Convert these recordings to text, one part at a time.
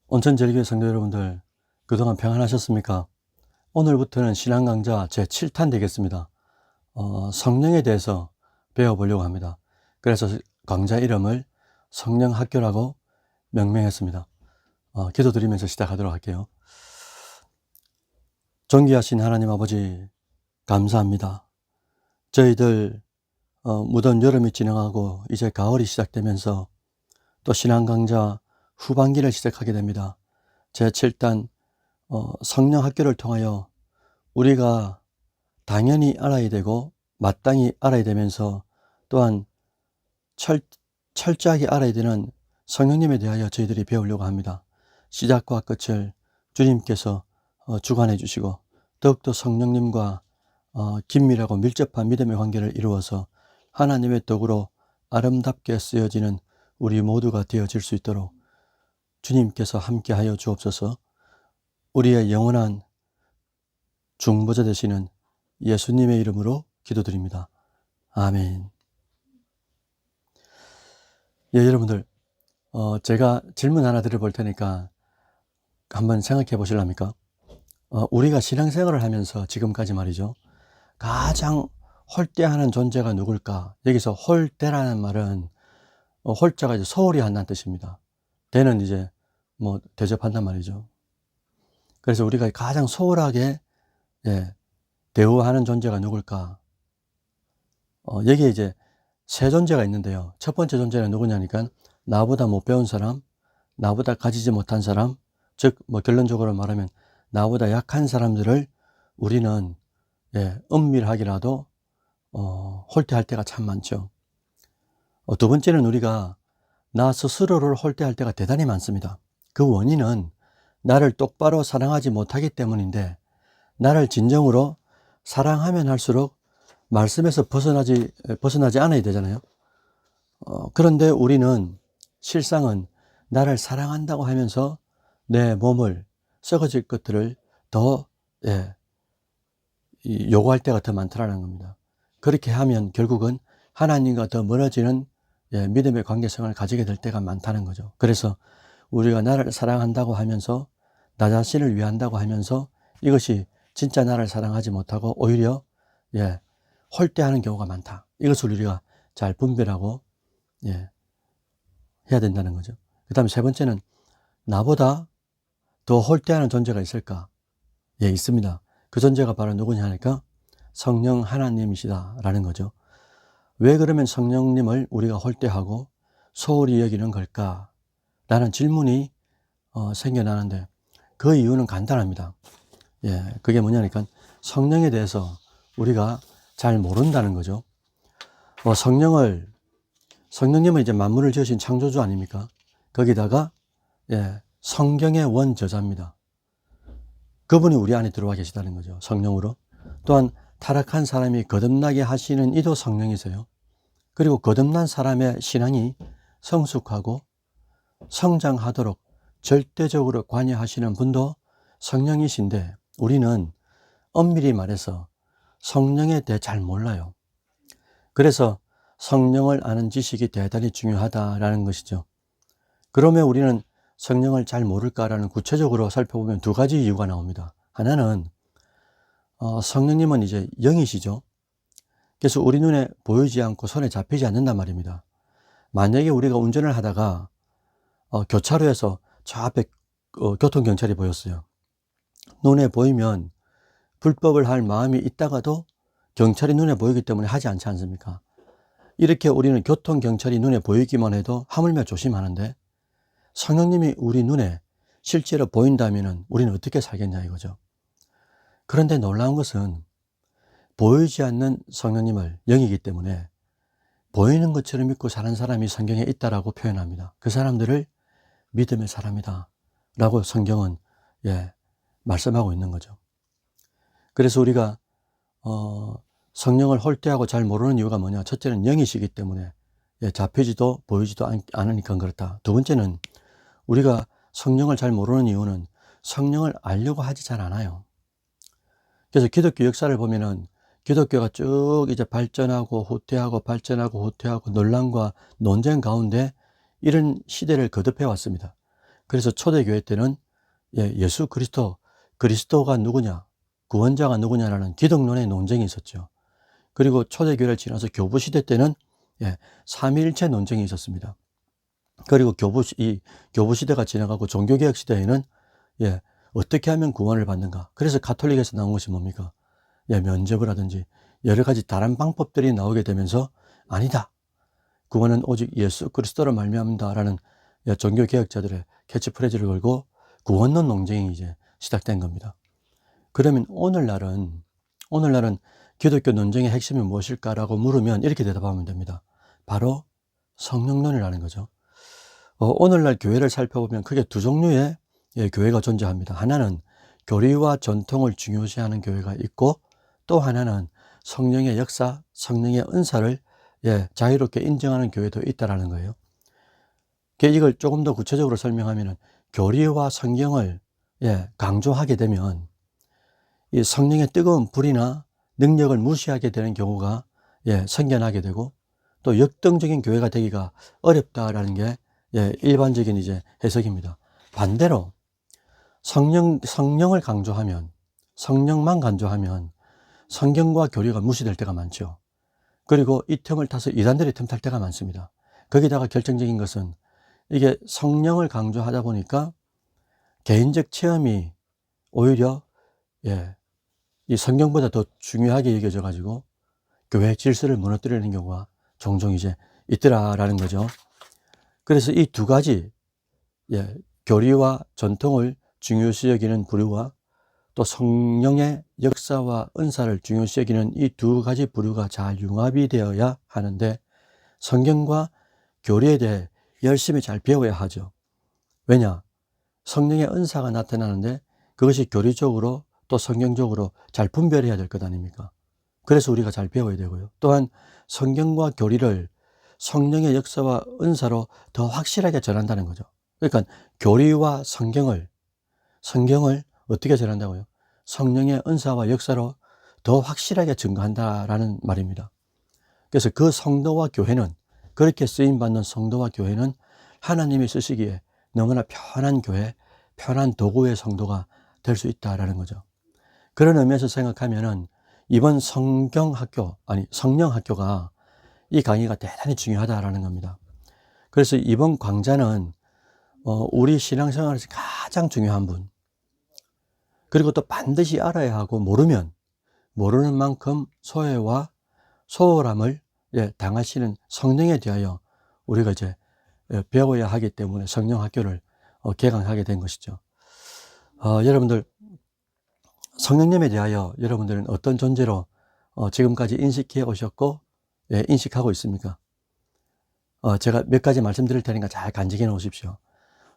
온천제일교회 성도 여러분들, 그동안 평안하셨습니까? 오늘부터는 신앙 강좌 제7탄 되겠습니다. 성령에 대해서 배워보려고 합니다. 그래서 강좌 이름을 성령학교라고 명명했습니다. 기도드리면서 시작하도록 할게요. 존귀하신 하나님 아버지, 감사합니다. 저희들 무더운 여름이 지나가고 이제 가을이 시작되면서 또 신앙 강좌 후반기를 시작하게 됩니다. 제7단 성령학교를 통하여 우리가 당연히 알아야 되고 마땅히 알아야 되면서 또한 철저하게 알아야 되는 성령님에 대하여 저희들이 배우려고 합니다. 시작과 끝을 주님께서 주관해 주시고 더욱더 성령님과 긴밀하고 밀접한 믿음의 관계를 이루어서 하나님의 덕으로 아름답게 쓰여지는 우리 모두가 되어질 수 있도록 주님께서 함께하여 주옵소서. 우리의 영원한 중보자 되시는 예수님의 이름으로 기도드립니다. 아멘. 예, 여러분들, 제가 질문 하나 드려볼 테니까 한번 생각해 보실랍니까? 우리가 신앙생활을 하면서 지금까지 말이죠, 가장 홀대하는 존재가 누굴까? 여기서 홀대라는 말은 홀자가 이제 소홀히 한다는 뜻입니다. 대는 이제 뭐 대접한단 말이죠. 그래서 우리가 가장 소홀하게 대우하는 존재가 누굴까? 여기에 이제 세 존재가 있는데요. 첫 번째 존재는 누구냐니까 나보다 못 배운 사람, 나보다 가지지 못한 사람, 즉 뭐 결론적으로 말하면 나보다 약한 사람들을 우리는 은밀하게라도 홀대할 때가 참 많죠. 두 번째는 우리가 나 스스로를 홀대할 때가 대단히 많습니다. 그 원인은 나를 똑바로 사랑하지 못하기 때문인데, 나를 진정으로 사랑하면 할수록 말씀에서 벗어나지 않아야 되잖아요. 그런데 우리는 실상은 나를 사랑한다고 하면서 내 몸을, 썩어질 것들을 더 요구할 때가 더 많더라는 겁니다. 그렇게 하면 결국은 하나님과 더 멀어지는 믿음의 관계성을 가지게 될 때가 많다는 거죠. 그래서 우리가 나를 사랑한다고 하면서, 나 자신을 위한다고 하면서 이것이 진짜 나를 사랑하지 못하고 오히려 홀대하는 경우가 많다. 이것을 우리가 잘 분별하고 해야 된다는 거죠. 그 다음에 세 번째는 나보다 더 홀대하는 존재가 있을까? 있습니다. 그 존재가 바로 누구냐 하니까 성령 하나님이시다 라는 거죠. 왜 그러면 성령님을 우리가 홀대하고 소홀히 여기는 걸까? 라는 질문이 생겨나는데, 그 이유는 간단합니다. 그게 뭐냐니까 성령에 대해서 우리가 잘 모른다는 거죠. 성령님은 이제 만물을 지으신 창조주 아닙니까? 거기다가 성경의 원저자입니다. 그분이 우리 안에 들어와 계시다는 거죠. 성령으로. 또한 타락한 사람이 거듭나게 하시는 이도 성령이세요. 그리고 거듭난 사람의 신앙이 성숙하고 성장하도록 절대적으로 관여하시는 분도 성령이신데, 우리는 엄밀히 말해서 성령에 대해 잘 몰라요. 그래서 성령을 아는 지식이 대단히 중요하다라는 것이죠. 그러면 우리는 성령을 잘 모를까라는 구체적으로 살펴보면 두 가지 이유가 나옵니다. 하나는 성령님은 이제 영이시죠. 그래서 우리 눈에 보이지 않고 손에 잡히지 않는단 말입니다. 만약에 우리가 운전을 하다가 교차로에서 저 앞에 교통경찰이 보였어요. 눈에 보이면 불법을 할 마음이 있다가도 경찰이 눈에 보이기 때문에 하지 않지 않습니까? 이렇게 우리는 교통경찰이 눈에 보이기만 해도 하물며 조심하는데, 성령님이 우리 눈에 실제로 보인다면 우리는 어떻게 살겠냐 이거죠. 그런데 놀라운 것은 보이지 않는 성령님을, 영이기 때문에 보이는 것처럼 믿고 사는 사람이 성경에 있다라고 표현합니다. 그 사람들을 믿음의 사람이다 라고 성경은 말씀하고 있는 거죠. 그래서 우리가 성령을 홀대하고 잘 모르는 이유가 뭐냐? 첫째는 영이시기 때문에 잡히지도 보이지도 않으니까 그렇다. 두 번째는 우리가 성령을 잘 모르는 이유는 성령을 알려고 하지 잘 않아요. 그래서 기독교 역사를 보면은 기독교가 쭉 이제 발전하고 후퇴하고 논란과 논쟁 가운데 이런 시대를 거듭해 왔습니다. 그래서 초대교회 때는 예수 그리스도가 누구냐, 구원자가 누구냐라는 기독론의 논쟁이 있었죠. 그리고 초대교회를 지나서 교부시대 때는 삼위일체 논쟁이 있었습니다. 그리고 교부시대가 지나가고 종교개혁 시대에는 어떻게 하면 구원을 받는가. 그래서 가톨릭에서 나온 것이 뭡니까? 면접을 하든지 여러 가지 다른 방법들이 나오게 되면서 아니다. 구원은 오직 예수 그리스도로 말미암는다라는 종교개혁자들의 캐치프레이즈를 걸고 구원론 논쟁이 이제 시작된 겁니다. 그러면 오늘날은 기독교 논쟁의 핵심이 무엇일까라고 물으면 이렇게 대답하면 됩니다. 바로 성령론이라는 거죠. 오늘날 교회를 살펴보면 크게 두 종류의 교회가 존재합니다. 하나는 교리와 전통을 중요시하는 교회가 있고, 또 하나는 성령의 역사, 성령의 은사를 자유롭게 인정하는 교회도 있다라는 거예요. 이걸 조금 더 구체적으로 설명하면 교리와 성경을 강조하게 되면 이 성령의 뜨거운 불이나 능력을 무시하게 되는 경우가 생겨나게 되고, 또 역동적인 교회가 되기가 어렵다라는 게 일반적인 이제 해석입니다. 반대로 성령을 강조하면, 성령만 강조하면 성경과 교리가 무시될 때가 많죠. 그리고 이 틈을 타서 이단들이 틈탈 때가 많습니다. 거기다가 결정적인 것은 이게 성령을 강조하다 보니까 개인적 체험이 오히려 이 성경보다 더 중요하게 여겨져 가지고 교회 질서를 무너뜨리는 경우가 종종 이제 있더라라는 거죠. 그래서 이 두 가지 교리와 전통을 중요시 여기는 부류와 또 성령의 역사와 은사를 중요시 여기는 이 두 가지 부류가 잘 융합이 되어야 하는데, 성경과 교리에 대해 열심히 잘 배워야 하죠. 왜냐? 성령의 은사가 나타나는데 그것이 교리적으로 또 성경적으로 잘 분별해야 될 것 아닙니까? 그래서 우리가 잘 배워야 되고요. 또한 성경과 교리를 성령의 역사와 은사로 더 확실하게 전한다는 거죠. 그러니까 교리와 성경을 어떻게 전한다고요? 성령의 은사와 역사로 더 확실하게 증거한다라는 말입니다. 그래서 그 성도와 교회는, 그렇게 쓰임받는 성도와 교회는 하나님이 쓰시기에 너무나 편한 교회, 편한 도구의 성도가 될 수 있다라는 거죠. 그런 의미에서 생각하면은 이번 성령학교가 이 강의가 대단히 중요하다라는 겁니다. 그래서 이번 강좌는 우리 신앙생활에서 가장 중요한 분, 그리고 또 반드시 알아야 하고, 모르는 만큼 소외와 소홀함을 당하시는 성령에 대하여 우리가 이제 배워야 하기 때문에 성령학교를 개강하게 된 것이죠. 여러분들, 성령님에 대하여 여러분들은 어떤 존재로 지금까지 인식해 오셨고 인식하고 있습니까? 제가 몇 가지 말씀드릴 테니까 잘 간직해 놓으십시오.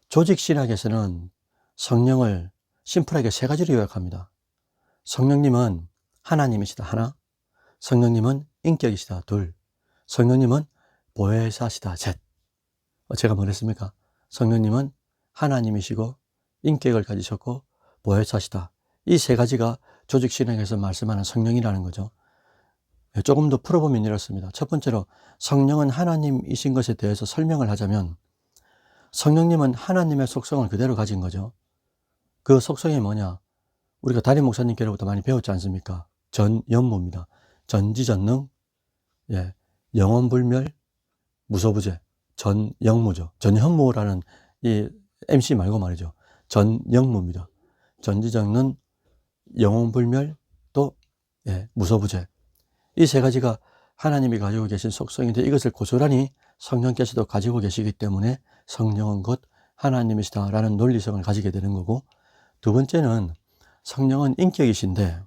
조직신학에서는 성령을 심플하게 세 가지로 요약합니다. 성령님은 하나님이시다, 하나. 성령님은 인격이시다, 둘. 성령님은 보혜사시다, 셋. 제가 뭐랬습니까? 성령님은 하나님이시고 인격을 가지셨고 보혜사시다. 이 세 가지가 조직신학에서 말씀하는 성령이라는 거죠. 조금 더 풀어보면 이렇습니다. 첫 번째로 성령은 하나님이신 것에 대해서 설명을 하자면, 성령님은 하나님의 속성을 그대로 가진 거죠. 그 속성이 뭐냐? 우리가 담임 목사님께로부터 많이 배웠지 않습니까? 전연무입니다. 전지전능, 영원불멸, 무소부재, 전영무죠. 전현무라는 이 MC 말고 말이죠. 전영무입니다. 전지전능, 영원불멸, 또 무소부재. 이 세 가지가 하나님이 가지고 계신 속성인데, 이것을 고스란히 성령께서도 가지고 계시기 때문에 성령은 곧 하나님이시다라는 논리성을 가지게 되는 거고, 두 번째는 성령은 인격이신데,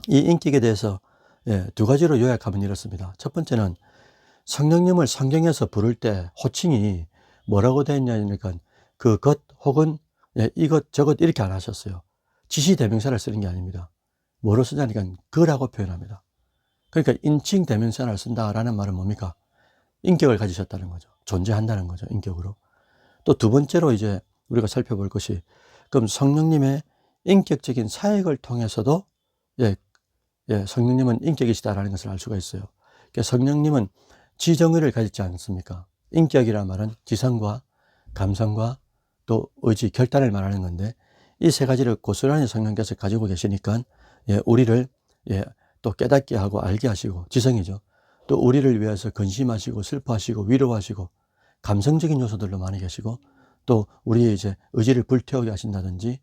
이 인격에 대해서 두 가지로 요약하면 이렇습니다. 첫 번째는 성령님을 성경에서 부를 때 호칭이 뭐라고 되어 있냐니까 그것 혹은 이것 저것 이렇게 안 하셨어요. 지시대명사를 쓰는 게 아닙니다. 뭐로 쓰냐니까 그라고 표현합니다. 그러니까 인칭 대명사를 쓴다라는 말은 뭡니까? 인격을 가지셨다는 거죠. 존재한다는 거죠. 인격으로. 또 두 번째로 이제 우리가 살펴볼 것이, 그럼 성령님의 인격적인 사역을 통해서도 성령님은 인격이시다라는 것을 알 수가 있어요. 그러니까 성령님은 지정의를 가지지 않습니까? 인격이란 말은 지성과 감성과 또 의지, 결단을 말하는 건데, 이 세 가지를 고스란히 성령께서 가지고 계시니까 우리를 또 깨닫게 하고 알게 하시고, 지성이죠. 또 우리를 위해서 근심하시고 슬퍼하시고 위로하시고 감성적인 요소들도 많이 계시고, 또 우리의 이제 의지를 불태우게 하신다든지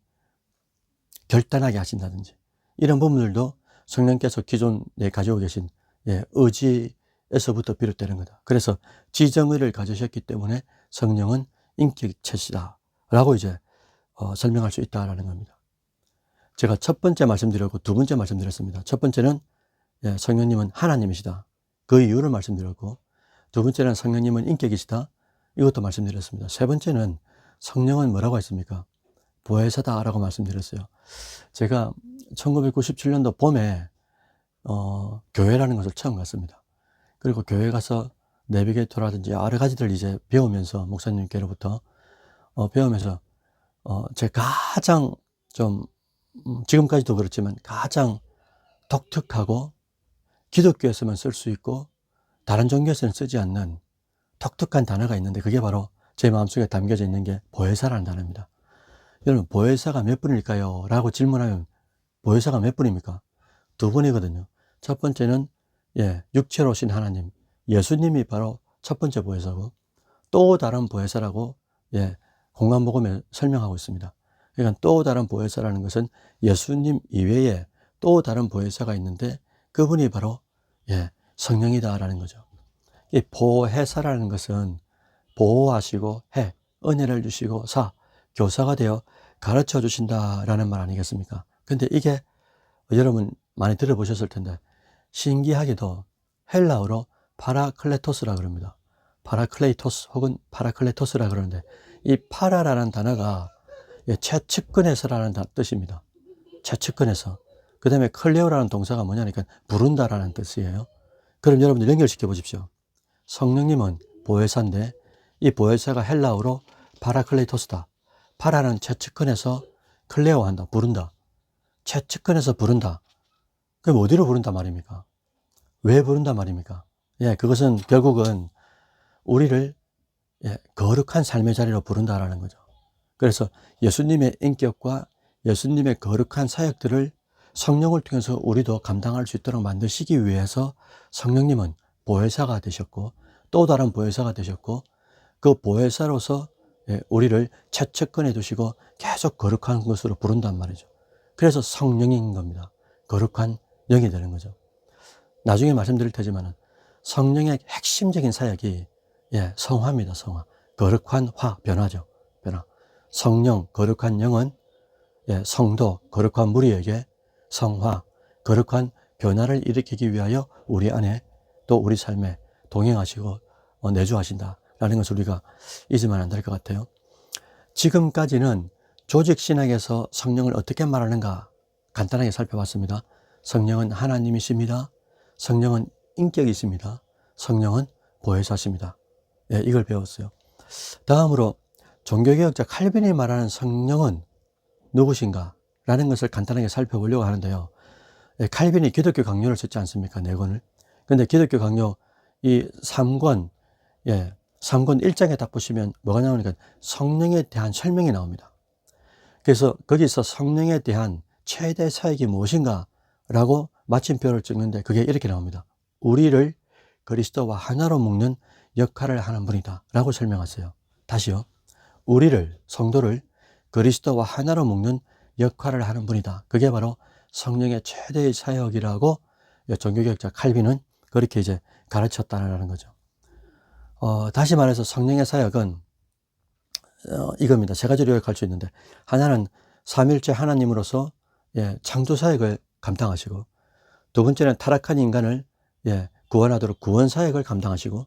결단하게 하신다든지, 이런 부분들도 성령께서 기존에 가지고 계신 의지에서부터 비롯되는 거다. 그래서 지정의를 가지셨기 때문에 성령은 인격체시다 라고 이제 설명할 수 있다라는 겁니다. 제가 첫 번째 말씀드렸고 두 번째 말씀드렸습니다. 첫 번째는 성령님은 하나님이시다, 그 이유를 말씀드렸고, 두 번째는 성령님은 인격이시다, 이것도 말씀드렸습니다. 세 번째는 성령은 뭐라고 했습니까? 보혜사다 라고 말씀드렸어요. 제가 1997년도 봄에 교회라는 것을 처음 갔습니다. 그리고 교회 가서 내비게이터라든지 여러 가지들 이제 배우면서, 목사님께로부터 배우면서 제가 가장 좀 지금까지도 그렇지만 가장 독특하고 기독교에서만 쓸 수 있고 다른 종교에서는 쓰지 않는 독특한 단어가 있는데, 그게 바로 제 마음속에 담겨져 있는 게 보혜사라는 단어입니다. 여러분, 보혜사가 몇 분일까요? 라고 질문하면 보혜사가 몇 분입니까? 두 분이거든요. 첫 번째는 육체로 오신 하나님, 예수님이 바로 첫 번째 보혜사고, 또 다른 보혜사라고 공간복음에 설명하고 있습니다. 그러니까 또 다른 보혜사라는 것은 예수님 이외에 또 다른 보혜사가 있는데, 그분이 바로 성령이다라는 거죠. 이 보혜사라는 것은 보호하시고 은혜를 주시고 교사가 되어 가르쳐 주신다라는 말 아니겠습니까? 근데 이게 여러분 많이 들어보셨을 텐데, 신기하게도 헬라어로 파라클레토스라 그럽니다. 파라클레이토스 혹은 파라클레토스라 그러는데, 이 파라라는 단어가 최측근에서라는 뜻입니다. 최측근에서. 그 다음에 클레오라는 동사가 뭐냐니까 부른다라는 뜻이에요. 그럼 여러분들 연결시켜 보십시오. 성령님은 보혜사인데, 이 보혜사가 헬라어로 파라클레이토스다. 파라는 최측근에서 클레오한다, 부른다. 최측근에서 부른다. 그럼 어디로 부른다 말입니까? 왜 부른다 말입니까? 그것은 결국은 우리를 거룩한 삶의 자리로 부른다라는 거죠. 그래서 예수님의 인격과 예수님의 거룩한 사역들을 성령을 통해서 우리도 감당할 수 있도록 만드시기 위해서 성령님은 보혜사가 되셨고, 또 다른 보혜사가 되셨고, 그 보혜사로서 우리를 최측근에 두시고 계속 거룩한 것으로 부른단 말이죠. 그래서 성령인 겁니다. 거룩한 영이 되는 거죠. 나중에 말씀드릴 테지만 성령의 핵심적인 사역이 성화입니다. 성화. 거룩한 변화죠. 변화. 성령, 거룩한 영은 성도, 거룩한 무리에게 성화, 거룩한 변화를 일으키기 위하여 우리 안에 또 우리 삶에 동행하시고 내주하신다라는 것을 우리가 잊으면 안 될 것 같아요. 지금까지는 조직신학에서 성령을 어떻게 말하는가 간단하게 살펴봤습니다. 성령은 하나님이십니다. 성령은 인격이십니다. 성령은 보혜사십니다. 이걸 배웠어요. 다음으로 종교개혁자 칼빈이 말하는 성령은 누구신가 라는 것을 간단하게 살펴보려고 하는데요. 칼빈이 기독교 강요를 썼지 않습니까? 4권을. 근데 기독교 강요 이 3권, 3권 1장에 딱 보시면 뭐가 나오니까 성령에 대한 설명이 나옵니다. 그래서 거기서 성령에 대한 최대 사역이 무엇인가 라고 마침표를 찍는데 그게 이렇게 나옵니다. 우리를 그리스도와 하나로 묶는 역할을 하는 분이다 라고 설명하세요. 다시요. 우리를, 성도를 그리스도와 하나로 묶는 역할을 하는 분이다. 그게 바로 성령의 최대의 사역이라고 종교개혁자 칼빈은 그렇게 이제 가르쳤다는 거죠. 다시 말해서 성령의 사역은 이겁니다. 세 가지로 요약할 수 있는데, 하나는 삼일째 하나님으로서 창조 사역을 감당하시고, 두 번째는 타락한 인간을 구원하도록 구원 사역을 감당하시고,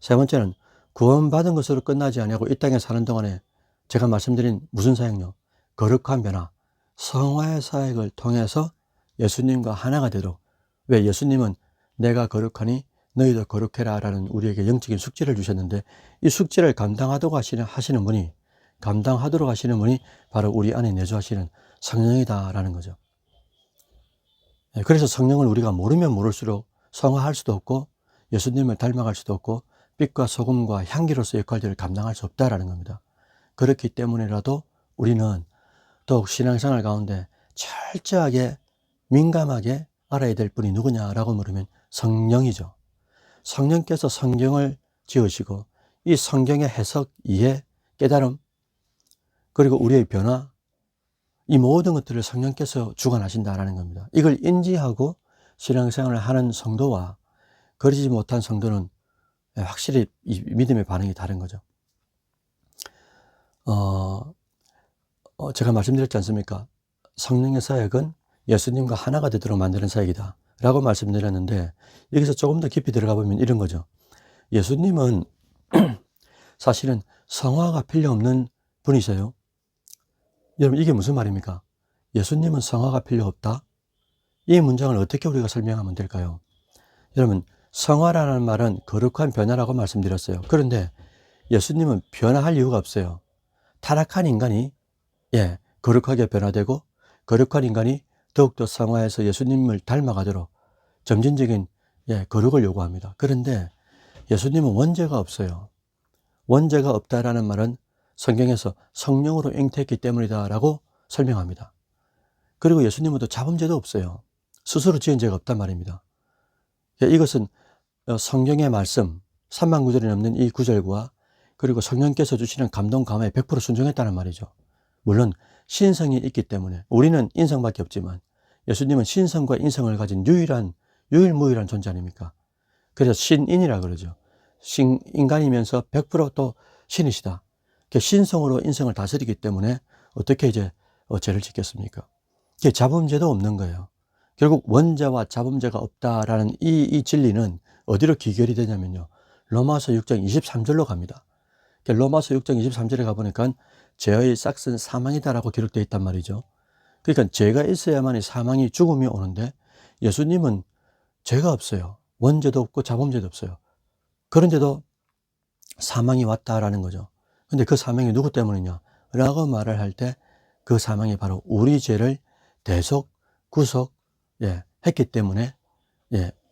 세 번째는 구원받은 것으로 끝나지 아니하고 이 땅에 사는 동안에 제가 말씀드린 무슨 사역요? 거룩한 변화, 성화의 사역을 통해서 예수님과 하나가 되도록. 왜? 예수님은 내가 거룩하니 너희도 거룩해라 라는 우리에게 영적인 숙제를 주셨는데, 이 숙제를 감당하도록 하시는 분이, 감당하도록 하시는 분이 바로 우리 안에 내주하시는 성령이다 라는 거죠. 그래서 성령을 우리가 모르면 모를수록 성화할 수도 없고 예수님을 닮아갈 수도 없고 빛과 소금과 향기로서 역할들을 감당할 수 없다라는 겁니다. 그렇기 때문에라도 우리는 더욱 신앙생활 가운데 철저하게 민감하게 알아야 될 분이 누구냐라고 물으면 성령이죠. 성령께서 성경을 지으시고 이 성경의 해석, 이해, 깨달음, 그리고 우리의 변화, 이 모든 것들을 성령께서 주관하신다라는 겁니다. 이걸 인지하고 신앙생활을 하는 성도와 그러지 못한 성도는 확실히 이 믿음의 반응이 다른 거죠. 제가 말씀드렸지 않습니까? 성령의 사역은 예수님과 하나가 되도록 만드는 사역이다 라고 말씀드렸는데, 여기서 조금 더 깊이 들어가 보면 이런 거죠. 예수님은 사실은 성화가 필요 없는 분이세요. 여러분, 이게 무슨 말입니까? 예수님은 성화가 필요 없다? 이 문장을 어떻게 우리가 설명하면 될까요? 여러분, 성화라는 말은 거룩한 변화라고 말씀드렸어요. 그런데 예수님은 변화할 이유가 없어요. 타락한 인간이 거룩하게 변화되고, 거룩한 인간이 더욱더 성화해서 예수님을 닮아가도록 점진적인 거룩을 요구합니다. 그런데 예수님은 원죄가 없어요. 원죄가 없다라는 말은 성경에서 성령으로 잉태했기 때문이다 라고 설명합니다. 그리고 예수님은 또 자범죄도 없어요. 스스로 지은 죄가 없단 말입니다. 이것은 성경의 말씀 3만 구절이 넘는 이 구절과 그리고 성령께서 주시는 감동 감화에 100% 순종했다는 말이죠. 물론 신성이 있기 때문에 우리는 인성밖에 없지만 예수님은 신성과 인성을 가진 유일무이한 존재 아닙니까? 그래서 신인이라 그러죠. 인간이면서 100% 신이시다. 신성으로 인성을 다스리기 때문에 어떻게 이제 죄를 짓겠습니까? 자범죄도 없는 거예요. 결국 원죄와 자범죄가 없다라는 이 진리는 어디로 귀결이 되냐면요. 로마서 6장 23절로 갑니다. 로마서 6장 23절에 가보니까 죄의 싹은 사망이다라고 기록되어 있단 말이죠. 그러니까 죄가 있어야만이 사망이 죽음이 오는데 예수님은 죄가 없어요. 원죄도 없고 자범죄도 없어요. 그런데도 사망이 왔다라는 거죠. 근데 그 사망이 누구 때문이냐 라고 말을 할 때 그 사망이 바로 우리 죄를 대속, 구속 했기 때문에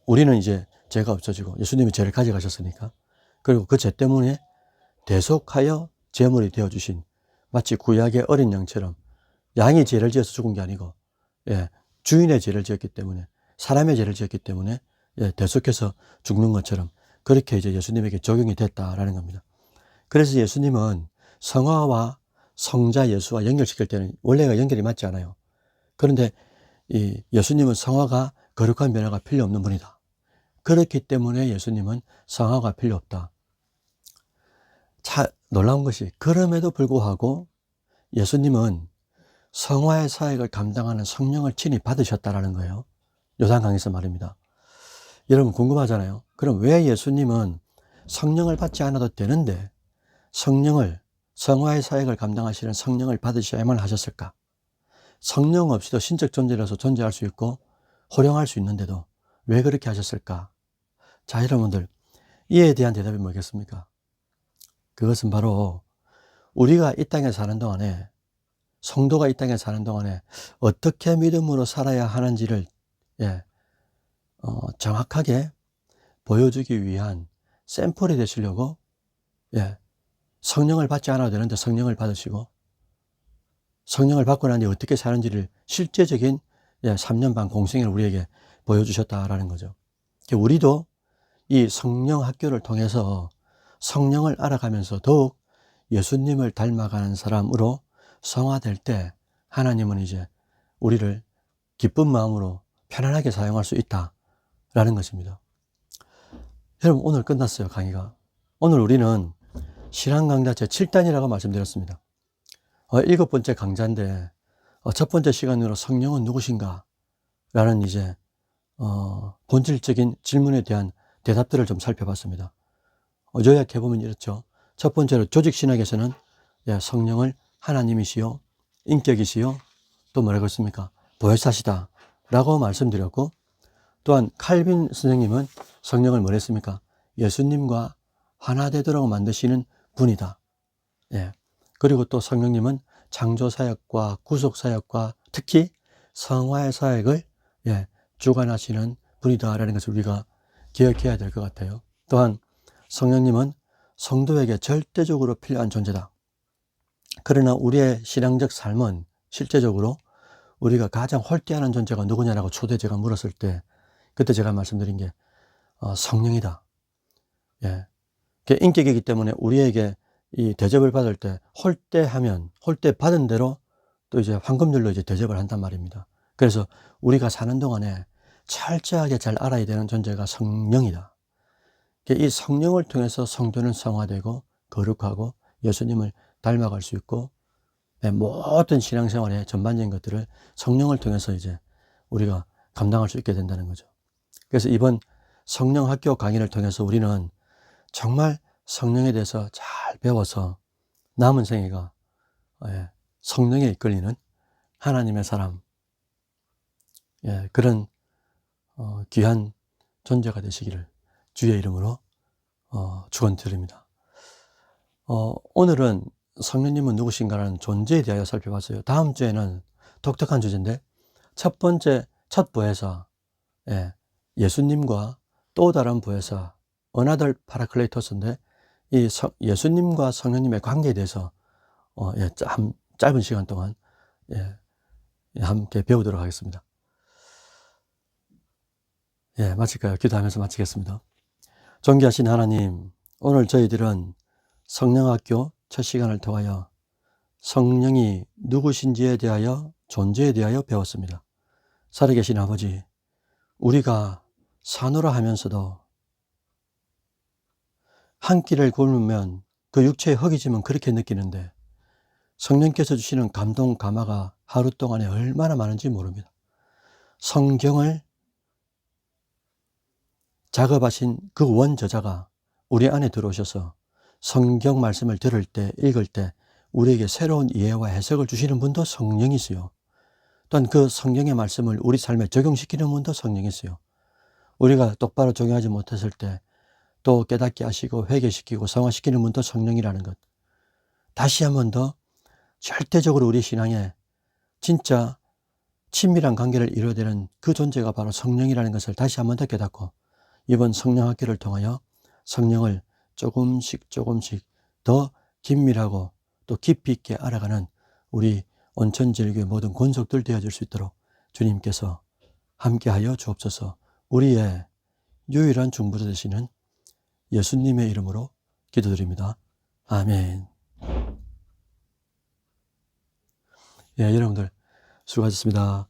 우리는 이제 죄가 없어지고 예수님이 죄를 가져가셨으니까, 그리고 그 죄 때문에 대속하여 제물이 되어주신, 마치 구약의 어린 양처럼 양이 죄를 지어서 죽은 게 아니고 주인의 죄를 지었기 때문에, 사람의 죄를 지었기 때문에 대속해서 죽는 것처럼 그렇게 이제 예수님에게 적용이 됐다라는 겁니다. 그래서 예수님은 성화와 성자 예수와 연결시킬 때는 원래가 연결이 맞지 않아요. 그런데 이 예수님은 성화가 거룩한 변화가 필요 없는 분이다. 그렇기 때문에 예수님은 성화가 필요 없다. 놀라운 것이, 그럼에도 불구하고 예수님은 성화의 사역을 감당하는 성령을 친히 받으셨다라는 거예요. 요한강에서 말입니다. 여러분 궁금하잖아요. 그럼 왜 예수님은 성령을 받지 않아도 되는데 성화의 사역을 감당하시는 성령을 받으셔야만 하셨을까? 성령 없이도 신적 존재라서 존재할 수 있고 호령할 수 있는데도 왜 그렇게 하셨을까? 자, 여러분들, 이에 대한 대답이 뭐겠습니까? 그것은 바로 우리가 이 땅에 사는 동안에, 성도가 이 땅에 사는 동안에 어떻게 믿음으로 살아야 하는지를 정확하게 보여주기 위한 샘플이 되시려고 성령을 받지 않아도 되는데 성령을 받으시고, 성령을 받고 난 뒤에 어떻게 사는지를 실제적인 3년 반 공생애를 우리에게 보여주셨다라는 거죠. 우리도 이 성령 학교를 통해서 성령을 알아가면서 더욱 예수님을 닮아가는 사람으로 성화될 때 하나님은 이제 우리를 기쁜 마음으로 편안하게 사용할 수 있다라는 것입니다. 여러분, 오늘 끝났어요, 강의가. 오늘 우리는 신앙강좌 제7단이라고 말씀드렸습니다. 7번째 강좌인데 첫 번째 시간으로 성령은 누구신가? 라는 이제 본질적인 질문에 대한 대답들을 좀 살펴봤습니다. 요약해보면 이렇죠. 첫 번째로 조직신학에서는 성령을 하나님이시요, 인격이시요, 또 뭐라고 했습니까? 보혜사시다 라고 말씀드렸고, 또한 칼빈 선생님은 성령을 뭘 했습니까? 예수님과 하나 되도록 만드시는 분이다. 그리고 또 성령님은 창조사역과 구속사역과 특히 성화의 사역을 주관하시는 분이다라는 것을 우리가 기억해야 될 것 같아요. 또한 성령님은 성도에게 절대적으로 필요한 존재다. 그러나 우리의 신앙적 삶은 실제적으로 우리가 가장 홀대하는 존재가 누구냐라고 초대 제가 물었을 때 그때 제가 말씀드린 게 성령이다. 예. 그 인격이기 때문에 우리에게 이 대접을 받을 때 홀대하면 홀대 받은 대로 또 이제 황금률로 이제 대접을 한단 말입니다. 그래서 우리가 사는 동안에 철저하게 잘 알아야 되는 존재가 성령이다. 이 성령을 통해서 성도는 성화되고 거룩하고 예수님을 닮아갈 수 있고 모든 신앙생활의 전반적인 것들을 성령을 통해서 이제 우리가 감당할 수 있게 된다는 거죠. 그래서 이번 성령학교 강의를 통해서 우리는 정말 성령에 대해서 잘 배워서 남은 생애가 성령에 이끌리는 하나님의 사람, 그런 귀한 존재가 되시기를 주의 이름으로 축원드립니다. 오늘은 성령님은 누구신가라는 존재에 대하여 살펴봤어요. 다음 주에는 독특한 주제인데 첫 부에서 예수님과 또 다른 부에서 Another Paracletus인데 이 예수님과 성령님의 관계에 대해서 짧은 시간 동안 함께 배우도록 하겠습니다. 마칠까요? 기도하면서 마치겠습니다. 존귀하신 하나님, 오늘 저희들은 성령학교 첫 시간을 통하여 성령이 누구신지에 대하여 존재에 대하여 배웠습니다. 살아계신 아버지, 우리가 사노라 하면서도 한 끼를 굶으면 그 육체의 허기짐은 그렇게 느끼는데 성령께서 주시는 감동 감화가 하루 동안에 얼마나 많은지 모릅니다. 성경을 작업하신 그 원저자가 우리 안에 들어오셔서 성경 말씀을 들을 때, 읽을 때 우리에게 새로운 이해와 해석을 주시는 분도 성령이시요. 또한 그 성경의 말씀을 우리 삶에 적용시키는 분도 성령이시요. 우리가 똑바로 적용하지 못했을 때 또 깨닫게 하시고 회개시키고 성화시키는 분도 성령이라는 것. 다시 한 번 더 절대적으로 우리 신앙에 진짜 친밀한 관계를 이루어야 되는 그 존재가 바로 성령이라는 것을 다시 한 번 더 깨닫고 이번 성령학교를 통하여 성령을 조금씩 더 긴밀하고 또 깊이 있게 알아가는 우리 온천제일교회 모든 권속들 되어질 수 있도록 주님께서 함께하여 주옵소서. 우리의 유일한 중보자 되시는 예수님의 이름으로 기도드립니다. 아멘. 여러분들 수고하셨습니다.